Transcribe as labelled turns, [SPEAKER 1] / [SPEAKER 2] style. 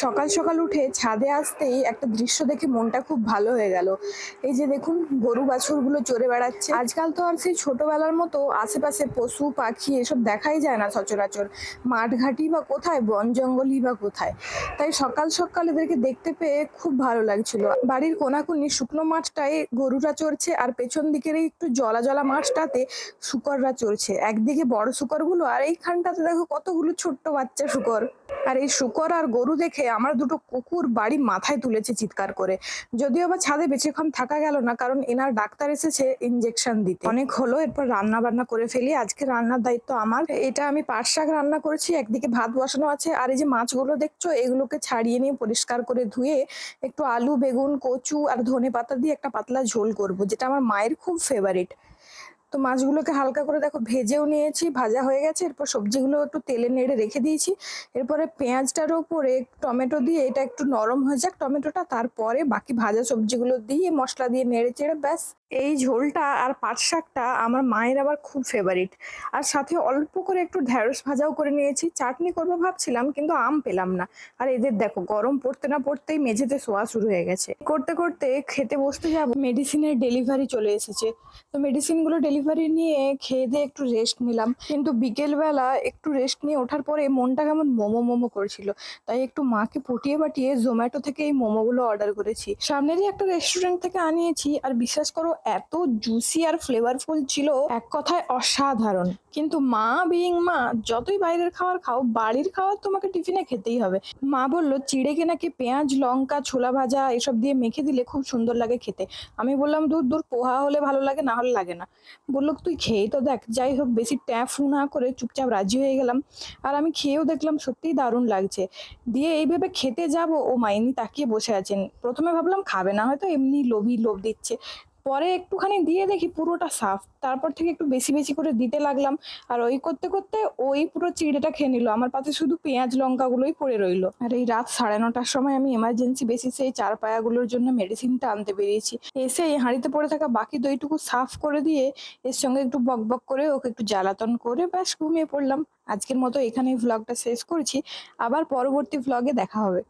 [SPEAKER 1] সকাল সকাল উঠে ছাদে আসতেই একটা দৃশ্য দেখে মনটা খুব ভালো হয়ে গেল। এই যে দেখুন, গরু বাছুরগুলো চড়ে বেড়াচ্ছে। আজকাল তো আর সেই ছোটবেলার মতো আশেপাশে পশু পাখি এসব দেখাই যায় না সচরাচর। মাঠঘাটি বা কোথায়, বন জঙ্গলই বা কোথায়। তাই সকাল সকাল এদেরকে দেখতে পেয়ে খুব ভালো লাগছিল। বাড়ির কোনাকুনি শুকনো মাঠটায় গরুরা চড়ছে, আর পেছন দিকের এই একটু জলা জলা মাঠটাতে শুকররা চড়ছে। একদিকে বড় শুকরগুলো, আর এইখানটাতে দেখো কতগুলো ছোট্ট বাচ্চা শুকর। আর এই শুকর আর গরু দেখে আমার দুটো কুকুর বাড়ি মাথায় তুলেছে চিৎকার করে। যদিও বা ছাদে বেশিক্ষণ থাকা গেল না, কারণ এনার ডাক্তার এসেছে ইনজেকশন দিতে। অনেক হলো, এরপর রান্না বান্না করে ফেলি। আজকে রান্নার দায়িত্ব আমার। এটা আমি পাট শাক রান্না করেছি, একদিকে ভাত বসানো আছে। আর এই যে মাছগুলো দেখছো, এগুলোকে ছাড়িয়ে নিয়ে পরিষ্কার করে ধুয়ে একটু আলু, বেগুন, কচু আর ধনে পাতা দিয়ে একটা পাতলা ঝোল করব, যেটা আমার মায়ের খুব ফেভারিট। তো মাছগুলোকে হালকা করে দেখো ভেজেও নিয়েছি, ভাজা হয়ে গেছে। এরপর সবজিগুলো একটু তেলে নেড়ে রেখে দিয়েছি। এরপরে পেঁয়াজটার ওপরে টমেটো দিয়ে এটা একটু নরম হয়ে যাক টমেটোটা, তারপরে বাকি ভাজা সবজিগুলো দিয়ে মশলা দিয়ে নেড়ে চেড়ে ব্যাস। এই ঝোলটা আর পাট শাকটা আমার মায়ের আবার খুব ফেভারিট। আর সাথে অল্প করে একটু ঢ্যাঁড়স ভাজাও করে নিয়েছি। চাটনি করবো ভাবছিলাম, কিন্তু আম পেলাম না। আর এদের দেখো, গরম পড়তে না পড়তেই মেঝেতে শোয়া শুরু হয়ে গেছে। করতে করতে খেতে বসতে যাব, মেডিসিনের ডেলিভারি চলে এসেছে। তো মেডিসিনগুলো ডেলিভারি নিয়ে খেয়ে দিয়ে একটু রেস্ট নিলাম, কিন্তু বিকেলবেলা একটু রেস্ট নিয়ে ওঠার পরে মনটা কেমন মোমো মোমো করেছিল। তাই একটু মাকে পটিয়ে পাঠিয়ে জোম্যাটো থেকে এই মোমোগুলো অর্ডার করেছি। সামনেরই একটা রেস্টুরেন্ট থেকে আনিয়েছি, আর বিশ্বাস করো এত জুসি আর ফ্লেভারফুল ছিল, এক কথায় অসাধারণ। কিন্তু মা বিইং মা, যতই বাইরের খাবার খাও, বাড়ির খাবার তোমাকে টিফিনে খেতেই হবে। মা বললো চিড়েকে নাকি পেঁয়াজ, লঙ্কা, ছোলা ভাজা এসব দিয়ে মেখে দিলে খুব সুন্দর লাগে খেতে। আমি বললাম দূর দূর, পোহা হলে ভালো লাগে, না হলে লাগে না। বললো তুই খেয়েই তো দেখ। যাই হোক, বেশি ট্যাফু না করে চুপচাপ রাজি হয়ে গেলাম। আর আমি খেয়েও দেখলাম সত্যিই দারুণ লাগছে। দিয়ে এইভাবে খেতে যাব, ও মা ইনি তাকিয়ে বসে আছেন। প্রথমে ভাবলাম খাবে না, হয়তো এমনি লোভী লোভ দিচ্ছে। পরে একটুখানি দিয়ে দেখি পুরোটা সাফ। তারপর থেকে একটু বেশি বেশি করে দিতে লাগলাম। আর ওই করতে করতে ওই পুরো চিড়েটা খেয়ে নিল। আমার পাতে শুধু পেঁয়াজ লঙ্কাগুলোই পড়ে রইলো। আর এই রাত 9:30টার সময় আমি এমার্জেন্সি বেসিসে এই চার পায়াগুলোর জন্য মেডিসিনটা আনতে বেরিয়েছি। এসে এই হাঁড়িতে পড়ে থাকা বাকি দইটুকু সাফ করে দিয়ে এর সঙ্গে একটু বকবক করে ওকে একটু জ্বালাতন করে ব্যাস ঘুমিয়ে পড়লাম। আজকের মতো এখানেই ভ্লগটা শেষ করছি। আবার পরবর্তী ভ্লগে দেখা হবে।